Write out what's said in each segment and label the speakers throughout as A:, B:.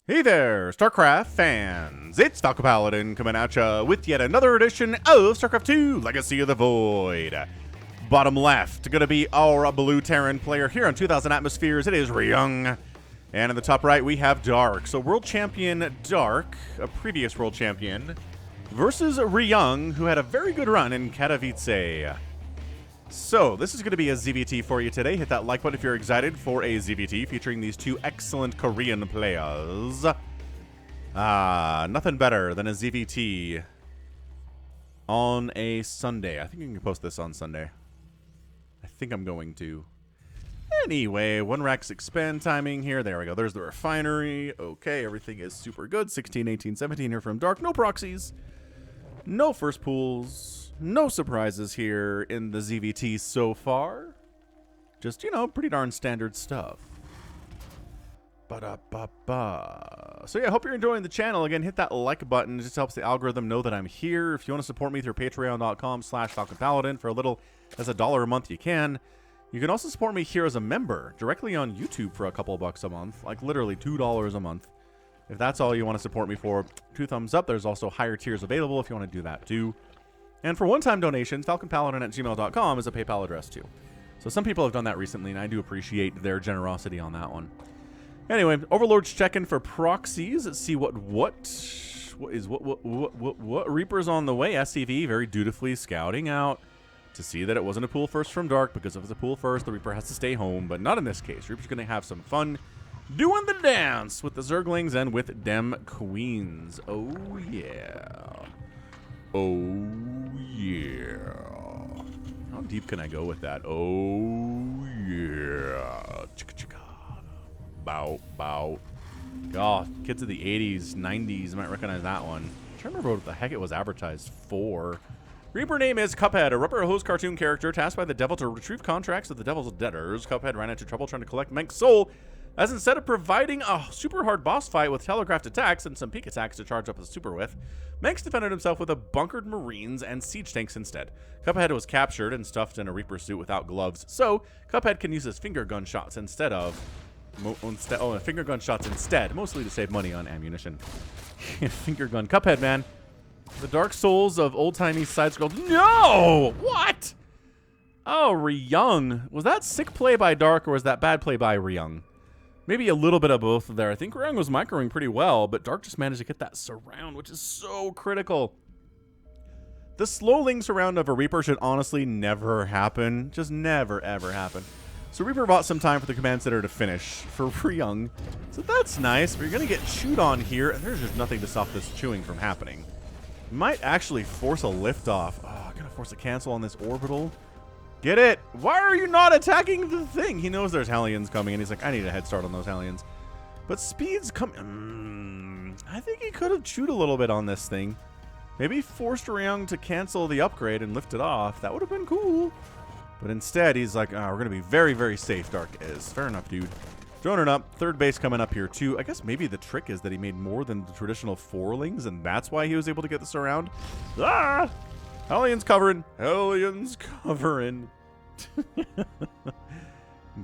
A: Hey there, StarCraft fans! It's Falcon Paladin coming at ya with yet another edition of StarCraft 2 Legacy of the Void. Bottom left, gonna be our blue Terran player here on 2000 Atmospheres. It is Ryung. And in the top right, we have Dark. So World Champion Dark, a previous World Champion, versus Ryung, who had a very good run in Katowice. So, this is going to be a ZVT for you today. Hit that like button if you're excited for a ZVT featuring these two excellent Korean players. Nothing better than a ZVT on a Sunday. I think you can post this on Sunday. I think I'm going to. Anyway, 1 Rax expand timing here. There we go. There's the refinery. Okay, everything is super good. 16, 18, 17 here from Dark. No proxies. No first pools. No surprises here in the ZVT so far. Just, you know, pretty darn standard stuff. Ba-da-ba-ba. So yeah, I hope you're enjoying the channel. Again, hit that like button. It just helps the algorithm know that I'm here. If you want to support me through patreon.com/FalconPaladin for a little as $1 a month, you can. You can also support me here as a member directly on YouTube for a couple bucks a month. Like literally $2 a month. If that's all you want to support me for, 2 thumbs up. There's also higher tiers available if you want to do that too. And for one-time donations, falconpaladin@gmail.com is a PayPal address too. So some people have done that recently, and I do appreciate their generosity on that one. Anyway, Overlord's checking for proxies. Let's see what Reaper's on the way. SCV very dutifully scouting out to see that it wasn't a pool first from Dark, because if it's a pool first, the Reaper has to stay home. But not in this case. Reaper's going to have some fun doing the dance with the Zerglings and with dem queens. Oh yeah. Oh, yeah. How deep can I go with that? Oh, yeah. Chicka-chicka. Bow, bow. God, kids of the 80s, 90s might recognize that one. I'm trying to remember what the heck it was advertised for. Reaper name is Cuphead, a Rubber Hose cartoon character tasked by the devil to retrieve contracts of the devil's debtors. Cuphead ran into trouble trying to collect Mech's soul, as instead of providing a super hard boss fight with telegraphed attacks and some peek attacks to charge up a super with, Mex defended himself with a bunkered marines and siege tanks instead. Cuphead was captured and stuffed in a Reaper suit without gloves, so Cuphead can use his finger gun shots instead of... finger gun shots instead, mostly to save money on ammunition. Finger gun Cuphead, man. The Dark Souls of old-timey side-scroll... No! What? Oh, Ryung. Was that sick play by Dark, or was that bad play by Ryung? Maybe a little bit of both there. I think Ryung was microing pretty well, but Dark just managed to get that surround, which is so critical. The slow ling surround of a Reaper should honestly never happen. Just never, ever happen. So Reaper bought some time for the command center to finish for Ryung. So that's nice, but you're going to get chewed on here, and there's just nothing to stop this chewing from happening. Might actually force a liftoff. Oh, I'm going to force a cancel on this orbital. Get it? Why are you not attacking the thing? He knows there's Hellions coming, and he's like, I need a head start on those Hellions. But speed's coming. I think he could have chewed a little bit on this thing. Maybe forced Ryung to cancel the upgrade and lift it off. That would have been cool. But instead, he's like, we're going to be very, very safe, Dark is. Fair enough, dude. Droning up. Third base coming up here, too. I guess maybe the trick is that he made more than the traditional 4-lings, and that's why he was able to get this around. Ah! Hellions covering. Hellions covering.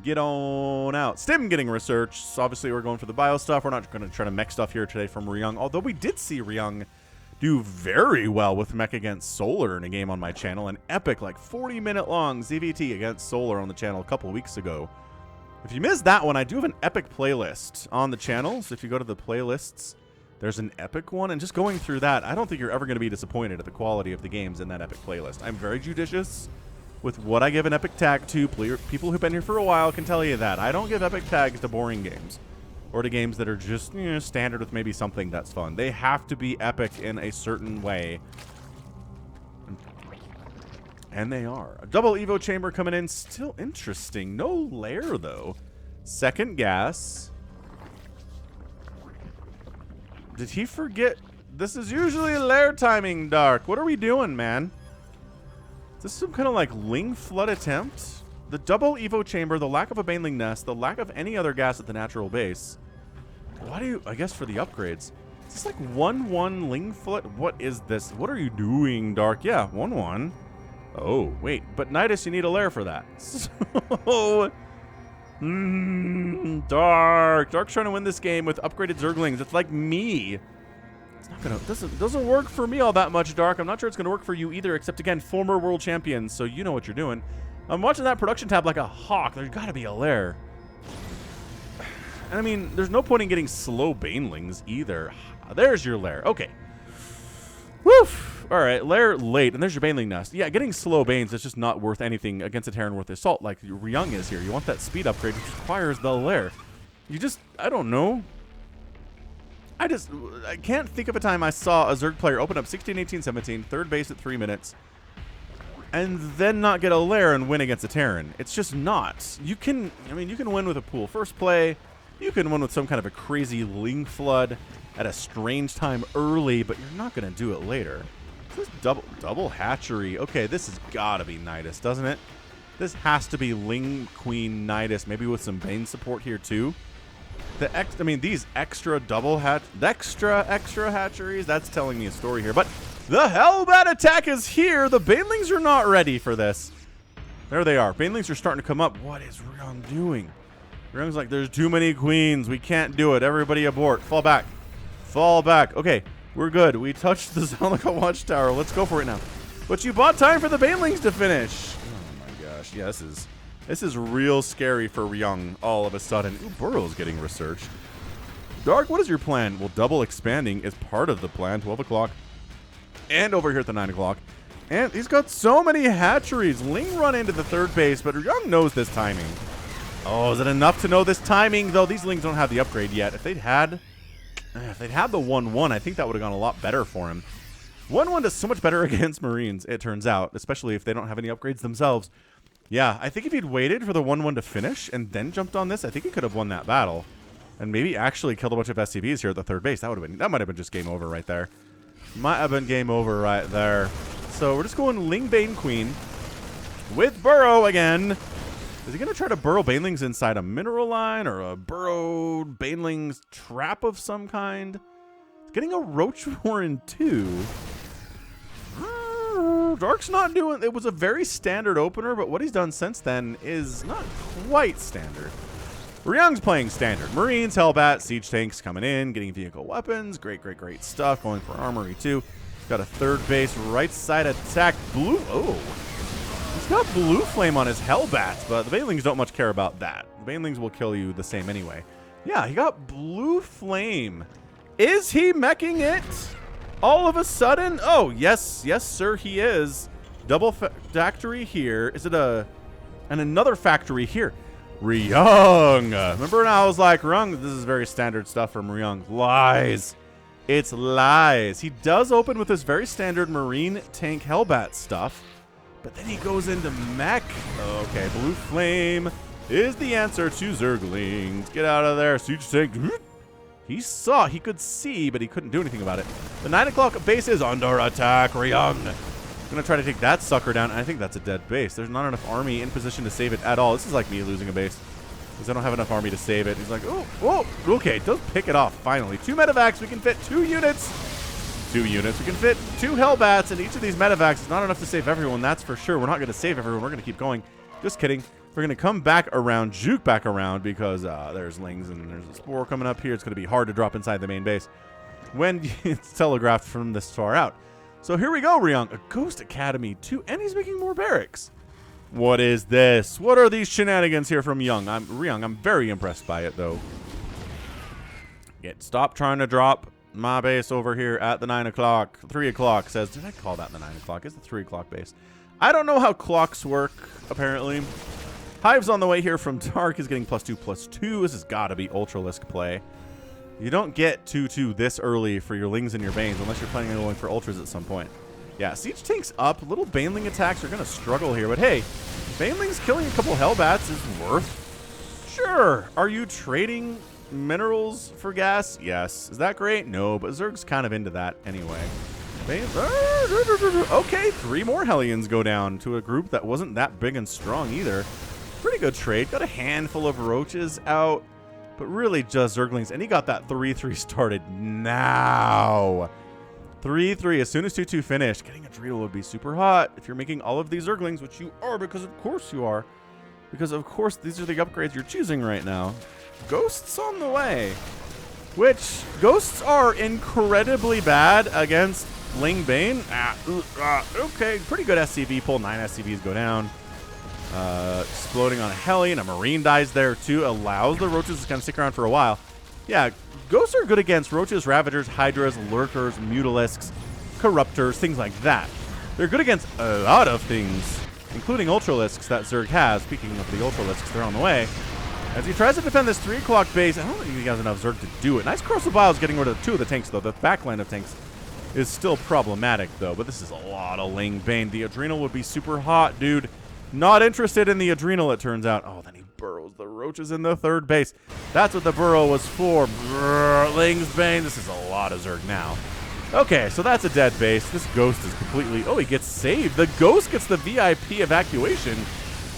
A: Get on out. Stim getting research. So obviously, we're going for the bio stuff. We're not going to try to mech stuff here today from Ryung. Although we did see Ryung do very well with mech against Solar in a game on my channel. An epic, like 40-minute long ZVT against Solar on the channel a couple weeks ago. If you missed that one, I do have an epic playlist on the channel. So if you go to the playlists, there's an epic one, and just going through that, I don't think you're ever going to be disappointed at the quality of the games in that epic playlist. I'm very judicious with what I give an epic tag to. People who've been here for a while can tell you that. I don't give epic tags to boring games, or to games that are just, you know, standard with maybe something that's fun. They have to be epic in a certain way. And they are. A double Evo chamber coming in. Still interesting. No lair, though. Second gas. Did he forget? This is usually lair timing, Dark. What are we doing, man? Is this some kind of like Ling flood attempt? The double Evo chamber, the lack of a baneling nest, the lack of any other gas at the natural base. Why do you, I guess for the upgrades. Is this like 1-1 Ling flood? What is this? What are you doing, Dark? Yeah, 1-1. Oh, wait. But Nidus, you need a lair for that. So, Dark's trying to win this game with upgraded Zerglings. It's like me. It's not gonna, doesn't work for me all that much, Dark. I'm not sure it's gonna work for you either, except again, former world champions, so you know what you're doing. I'm watching that production tab like a hawk. There's gotta be a lair. And I mean, there's no point in getting slow banelings either. There's your lair. Okay. Woof. All right, lair late, and there's your baneling nest. Yeah, getting slow banes is just not worth anything against a Terran worth assault like Ryung is here. You want that speed upgrade, which requires the lair. You just, I don't know. I can't think of a time I saw a Zerg player open up 16, 18, 17, third base at 3 minutes, and then not get a lair and win against a Terran. It's just not. You can, I mean, you can win with a pool first play. You can win with some kind of a crazy Ling Flood at a strange time early, but you're not going to do it later. This double hatchery. Okay, this has got to be Nidus, doesn't it? This has to be Ling Queen Nidus, maybe with some Bane support here too. I mean, these extra hatcheries, that's telling me a story here. But the Hellbat attack is here. The Banelings are not ready for this. There they are. Banelings are starting to come up. What is Ryung doing? Ryung's like, there's too many queens. We can't do it. Everybody abort. Fall back. Fall back. Okay, we're good. We touched the Zalika Watchtower. Let's go for it now. But you bought time for the Banelings to finish. Oh my gosh. Yeah, this is real scary for Ryung all of a sudden. Ooh, Burrow's getting researched. Dark, what is your plan? Well, double expanding is part of the plan. 12 o'clock. And over here at the 9 o'clock. And he's got so many hatcheries. Ling run into the third base, but Ryung knows this timing. Oh, is it enough to know this timing? Though these Lings don't have the upgrade yet. If they'd had the 1-1, I think that would have gone a lot better for him. 1-1 does so much better against Marines, it turns out, especially if they don't have any upgrades themselves. Yeah, I think if he'd waited for the 1-1 to finish and then jumped on this, I think he could have won that battle. And maybe actually killed a bunch of SCVs here at the third base. That might have been just game over right there. Might have been game over right there. So we're just going Ling Bane Queen with Burrow again. Is he going to try to burrow Banelings inside a mineral line or a burrowed Banelings trap of some kind? He's getting a Roach Warren too. Dark's not doing... It was a very standard opener, but what he's done since then is not quite standard. Ryung's playing standard. Marines, Hellbat, Siege Tanks coming in, getting vehicle weapons. Great, great, great stuff. Going for Armory too. Got a third base right side attack. Blue... Oh... He's got Blue Flame on his Hellbats, but the Banelings don't much care about that. The Banelings will kill you the same anyway. Yeah, he got Blue Flame. Is he meching it all of a sudden? Oh, yes, yes, sir, he is. Double factory here. Is it and another factory here? Ryung. Remember when I was like, Ryung, this is very standard stuff from Ryung. Lies. It's lies. He does open with this very standard Marine tank Hellbat stuff. But then he goes into mech. Okay, Blue Flame is the answer to Zerglings. Get out of there, Siege Tank. He saw, he could see, but he couldn't do anything about it. The 9 o'clock base is under attack. Ryung gonna try to take that sucker down. I think that's a dead base. There's not enough army in position to save it at all. This is like me losing a base because I don't have enough army to save it. He's like, oh, whoa, okay, does pick it off finally. 2 medevacs, we can fit 2 units. 2 units. We can fit 2 Hellbats, and each of these medevacs is not enough to save everyone, that's for sure. We're not going to save everyone. We're going to keep going. Just kidding. We're going to come back around, juke back around, because there's Lings and there's a Spore coming up here. It's going to be hard to drop inside the main base when it's telegraphed from this far out. So here we go, Ryung. A Ghost Academy 2, and he's making more barracks. What is this? What are these shenanigans here from Ryung? I'm very impressed by it, though. Stop trying to drop my base over here at the 9 o'clock. 3 o'clock says, did I call that the 9 o'clock? It's the 3 o'clock base. I don't know how clocks work, apparently. Hive's on the way here from Dark. He's getting +2/+2. This has got to be Ultralisk play. You don't get 2/2 this early for your Lings and your Banes unless you're planning on going for Ultras at some point. Yeah, Siege Tank's up. Little Baneling attacks are going to struggle here. But hey, Banelings killing a couple Hellbats is worth. Sure. Are you trading minerals for gas? Yes. Is that great? No, but Zerg's kind of into that anyway. Okay, 3 more Hellions go down to a group that wasn't that big and strong either. Pretty good trade. Got a handful of Roaches out, but really just Zerglings. And he got that 3-3 started now. 3-3 as soon as 2-2 finished. Getting a Dreidel would be super hot if you're making all of these Zerglings, which you are because of course you are. because of course these are the upgrades you're choosing right now. Ghosts on the way, which ghosts are incredibly bad against Ling Bane. Okay, pretty good SCV pull. 9 SCVs go down. Exploding on a heli, and a Marine dies there too. Allows the Roaches to kind of stick around for a while. Yeah, ghosts are good against Roaches, Ravagers, Hydras, Lurkers, Mutalisks, Corruptors, things like that. They're good against a lot of things, including Ultralisks that Zerg has. Speaking of the Ultralisks, they're on the way. As he tries to defend this 3 o'clock base, I don't think he has enough Zerg to do it. Nice Corrosive Biles getting rid of 2 of the tanks, though. The backline of tanks is still problematic, though. But this is a lot of Ling Bane. The Adrenal would be super hot, dude. Not interested in the Adrenal, it turns out. Oh, then he burrows the Roaches in the 3rd base. That's what the burrow was for. Brrr, Ling's Bane. This is a lot of Zerg now. Okay, so that's a dead base. This Ghost is completely... Oh, he gets saved. The Ghost gets the VIP evacuation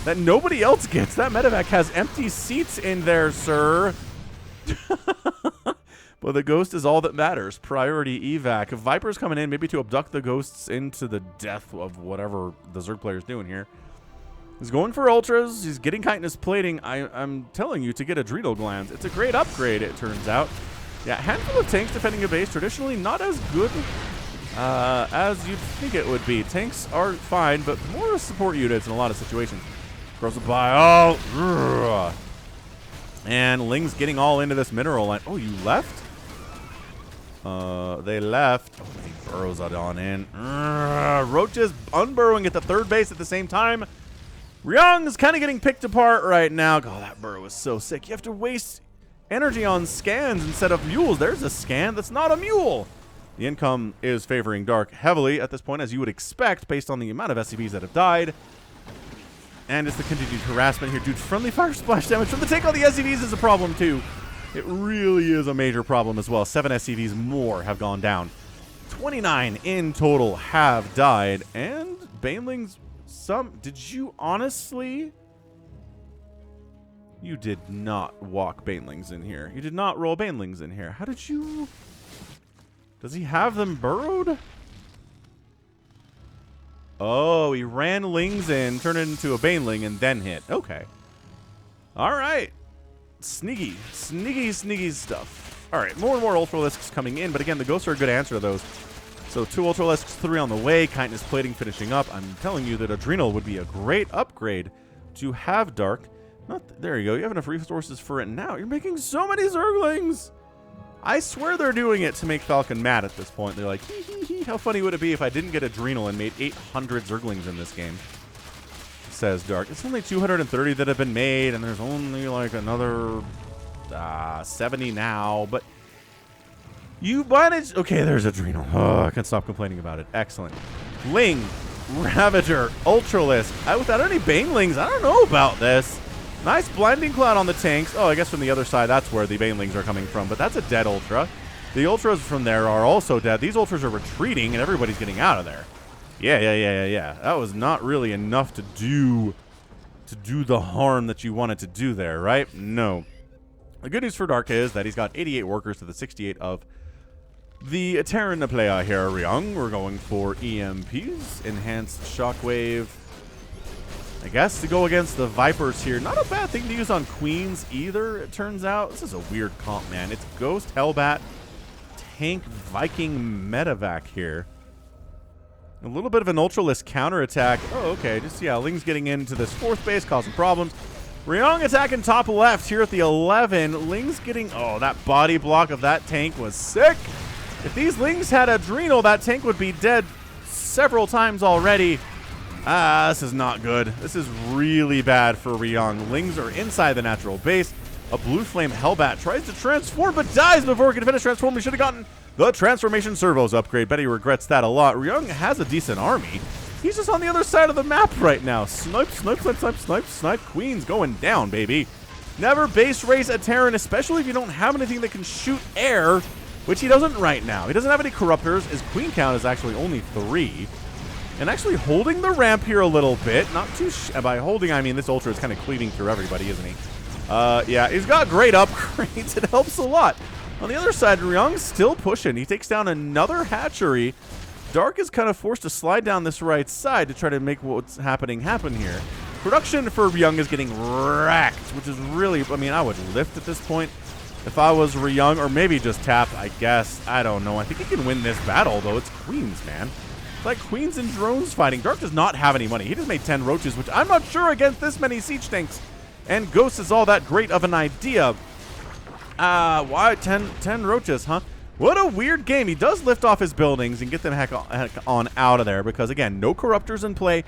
A: that nobody else gets. That medevac has empty seats in there, sir. But the Ghost is all that matters. Priority evac. Viper's coming in maybe to abduct the Ghosts into the death of whatever the Zerg player's doing here. He's going for Ultras. He's getting Chitinous Plating. I'm telling you to get Adrenal Glands. It's a great upgrade, it turns out. Yeah, handful of tanks defending a base. Traditionally not as good as you'd think it would be. Tanks are fine, but more support units in a lot of situations. Corrosive Bile. And Ling's getting all into this mineral line. Oh, you left? They left. Oh, he burrows it on in. Roaches unburrowing at the 3rd base at the same time. Ryung is kind of getting picked apart right now. Oh, that burrow is so sick. You have to waste energy on scans instead of mules. There's a scan that's not a mule. The income is favoring Dark heavily at this point, as you would expect, based on the amount of SCVs that have died. And it's the continued harassment here. Dude, friendly fire splash damage from the tank on the SCVs is a problem, too. It really is a major problem as well. 7 SCVs more have gone down. 29 in total have died. And Banelings, did you honestly... You did not walk Banelings in here. You did not roll Banelings in here. How did you... Does he have them burrowed? Oh, he ran Lings in, turned it into a Baneling, and then hit. Okay. All right. Sneaky. Sneaky stuff. All right, more and more Ultralisks coming in, but again, the Ghosts are a good answer to those. So 2 Ultralisks, 3 on the way. Chitinous Plating finishing up. I'm telling you that Adrenal would be a great upgrade to have Dark. There you go. You have enough resources for it now. You're making so many Zerglings. I swear they're doing it to make Falcon mad at this point. They're like, hee. How funny would it be if I didn't get Adrenal and made 800 Zerglings in this game? Says Dark. It's only 230 that have been made, and there's only like another 70 now. But you managed. Okay, there's Adrenal. Oh, I can't stop complaining about it. Excellent. Ling, Ravager, Ultralisk. Without any Banelings, I don't know about this. Nice Blinding Cloud on the tanks. Oh, I guess from the other side, that's where the Banelings are coming from. But that's a dead Ultra. The Ultras from there are also dead. These Ultras are retreating, and everybody's getting out of there. Yeah. That was not really enough to do the harm that you wanted to do there, right? No. The good news for Dark is that he's got 88 workers to the 68 of the Terran player here, Ryung. We're going for EMPs, Enhanced Shockwave. I guess to go against the Vipers here. Not a bad thing to use on Queens either, it turns out. This is a weird comp, man. It's Ghost, Hellbat, Tank, Viking, Medevac here. A little bit of an Ultralisk counterattack. Oh, okay. Just, yeah, Ling's getting into this 4th base, causing problems. Ryung attacking top left here at the 11. Ling's getting... Oh, that body block of that tank was sick. If these Lings had Adrenal, that tank would be dead several times already. This is not good. This is really bad for Ryung. Lings are inside the natural base. A Blue Flame Hellbat tries to transform, but dies before he can finish transforming. He should have gotten the Transformation Servos upgrade. Bet he regrets that a lot. Ryung has a decent army. He's just on the other side of the map right now. Snipe. Queen's going down, baby. Never base race a Terran, especially if you don't have anything that can shoot air, which he doesn't right now. He doesn't have any Corruptors. His Queen count is actually only 3. And actually holding the ramp here a little bit. Not too... by holding, I mean this Ultra is kind of cleaving through everybody, isn't he? Yeah, he's got great upgrades. It helps a lot. On the other side, Ryung's still pushing. He takes down another hatchery. Dark is kind of forced to slide down this right side to try to make what's happening happen here. Production for Ryung is getting wrecked, which is really, I mean, I would lift at this point if I was Ryung, or maybe just tap, I guess. I don't know. I think he can win this battle, though. It's Queens, man. It's like Queens and drones fighting. Dark does not have any money. He just made 10 roaches, which I'm not sure against this many siege tanks. And Ghost is all that great of an idea. Why 10 roaches, huh? What a weird game. He does lift off his buildings and get them heck on out of there because, again, no corruptors in play,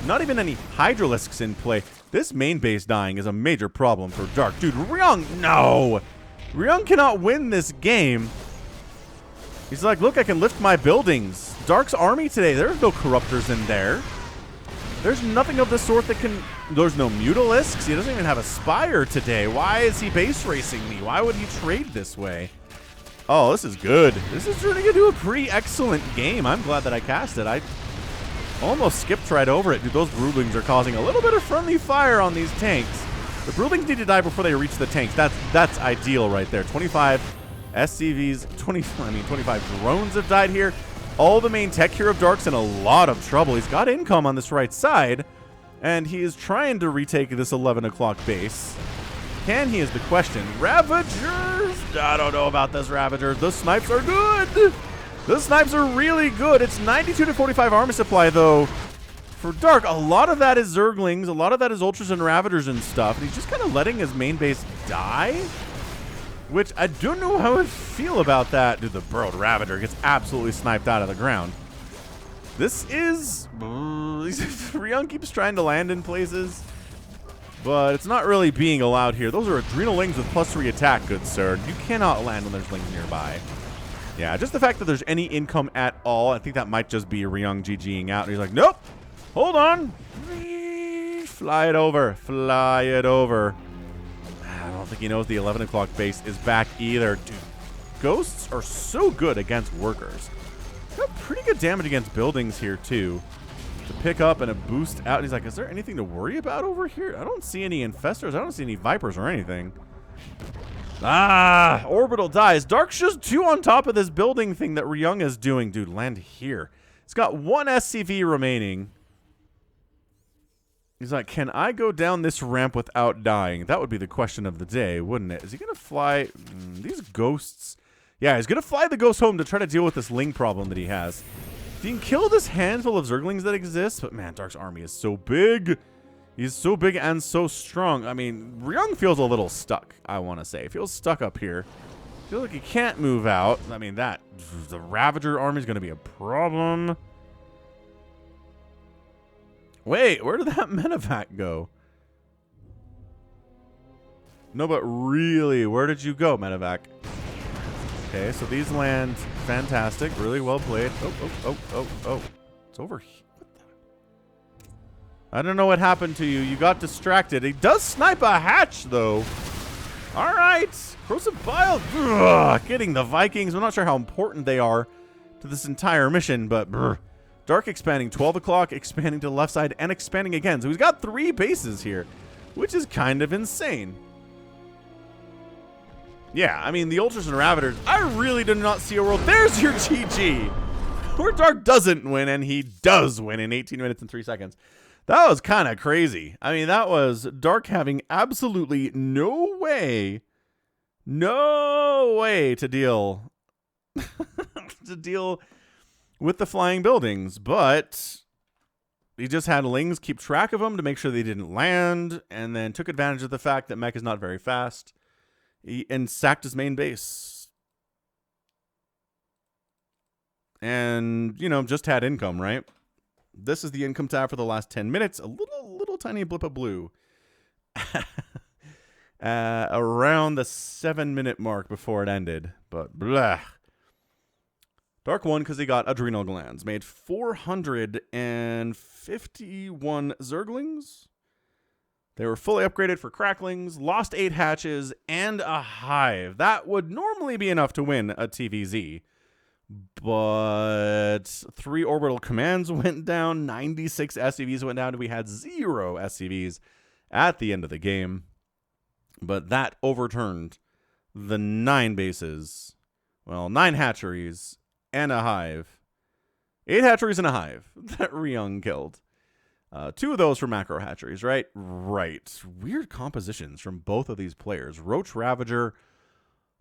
A: not even any hydralisks in play. This main base dying is a major problem for Dark. Dude, Ryung, no! Ryung cannot win this game. He's like, look, I can lift my buildings. Dark's army today, there's no corruptors in there. There's nothing of the sort that can... There's no mutalisks. He doesn't even have a spire today. Why is he base racing me? Why would he trade this way? Oh, this is good. This is turning into a pretty excellent game. I'm glad that I cast it. I almost skipped right over it. Dude, those broodlings are causing a little bit of friendly fire on these tanks. The broodlings need to die before they reach the tanks. That's ideal right there. 25 SCVs, 25 drones have died here. All the main tech here of Dark's in a lot of trouble. He's got income on this right side, and he is trying to retake this 11 o'clock base. Can he is the question. Ravagers! I don't know about this Ravagers. The snipes are good. The snipes are really good. It's 92 to 45 army supply, though. For Dark, a lot of that is Zerglings. A lot of that is Ultras and Ravagers and stuff. And he's just kind of letting his main base die, which I don't know how I feel about that. Dude, the Burrowed Ravager gets absolutely sniped out of the ground. This is... Ryung keeps trying to land in places, but it's not really being allowed here. Those are Adrenal Lings with +3 attack, good sir. You cannot land when there's Lings nearby. Yeah, just the fact that there's any income at all, I think that might just be Ryung GGing out. And he's like, nope, hold on. Fly it over. Fly it over. I don't think he knows the 11 o'clock base is back either. Dude, ghosts are so good against workers. Got pretty good damage against buildings here, too. To pick up and a boost out. And he's like, is there anything to worry about over here? I don't see any infestors. I don't see any vipers or anything. Ah, orbital dies. Dark's just 2 on top of this building thing that Ryung is doing. Dude, land here. It's got 1 SCV remaining. He's like, can I go down this ramp without dying? That would be the question of the day, wouldn't it? Is he going to fly these ghosts? Yeah, he's going to fly the ghost home to try to deal with this Ling problem that he has. If you can kill this handful of Zerglings that exist, but man, Dark's army is so big. He's so big and so strong. I mean, Ryung feels a little stuck, I want to say. He feels stuck up here. Feels like he can't move out. I mean, the Ravager army is going to be a problem. Wait, where did that medevac go? No, but really, where did you go, medevac? Okay, so these land fantastic. Really well played. Oh. It's over here. What the? I don't know what happened to you. You got distracted. He does snipe a hatch, though. All right. Corrosive Bile. Ugh, getting the Vikings. I'm not sure how important they are to this entire mission, but... Brr. Dark expanding 12 o'clock, expanding to the left side, and expanding again. So he's got 3 bases here, which is kind of insane. Yeah, I mean, the Ultras and Ravagers, I really did not see a world. There's your GG. Where Dark doesn't win, and he does win in 18 minutes and 3 seconds. That was kind of crazy. I mean, that was Dark having absolutely no way to deal with the flying buildings, but he just had Lings keep track of them to make sure they didn't land, and then took advantage of the fact that MECH is not very fast, and sacked his main base. And, you know, just had income, right? This is the income tab for the last 10 minutes. A little tiny blip of blue. Around the 7-minute mark before it ended, but blah. Dark won because he got adrenal glands. Made 451 Zerglings. They were fully upgraded for cracklings. Lost 8 hatches and a hive. That would normally be enough to win a TVZ. But 3 orbital commands went down. 96 SCVs went down. We had 0 SCVs at the end of the game. But that overturned the 9 bases. Well, 9 hatcheries. And a hive. 8 hatcheries and a hive that Ryung killed. Two of those for macro hatcheries, right? Right. Weird compositions from both of these players. Roach Ravager,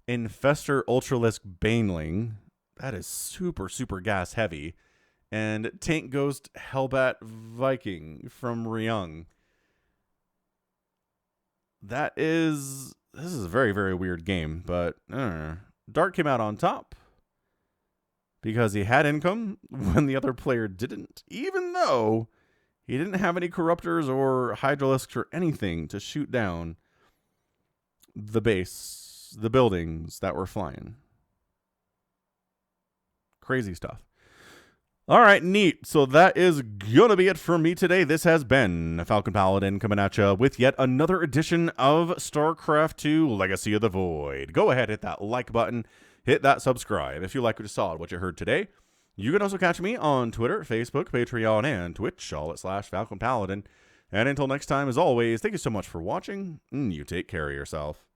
A: Infestor Ultralisk Baneling. That is super, super gas heavy. And Tank Ghost Hellbat Viking from Ryung. This is a very, very weird game, but Dark came out on top because he had income when the other player didn't, even though he didn't have any Corruptors or Hydralisks or anything to shoot down the base, the buildings that were flying. Crazy stuff. All right, neat. So that is going to be it for me today. This has been Falcon Paladin coming at you with yet another edition of StarCraft 2 Legacy of the Void. Go ahead, hit that like button, hit that subscribe if you like what you saw, what you heard today. You can also catch me on Twitter, Facebook, Patreon, and Twitch, all at /Falcon Paladin. And until next time, as always, thank you so much for watching, and you take care of yourself.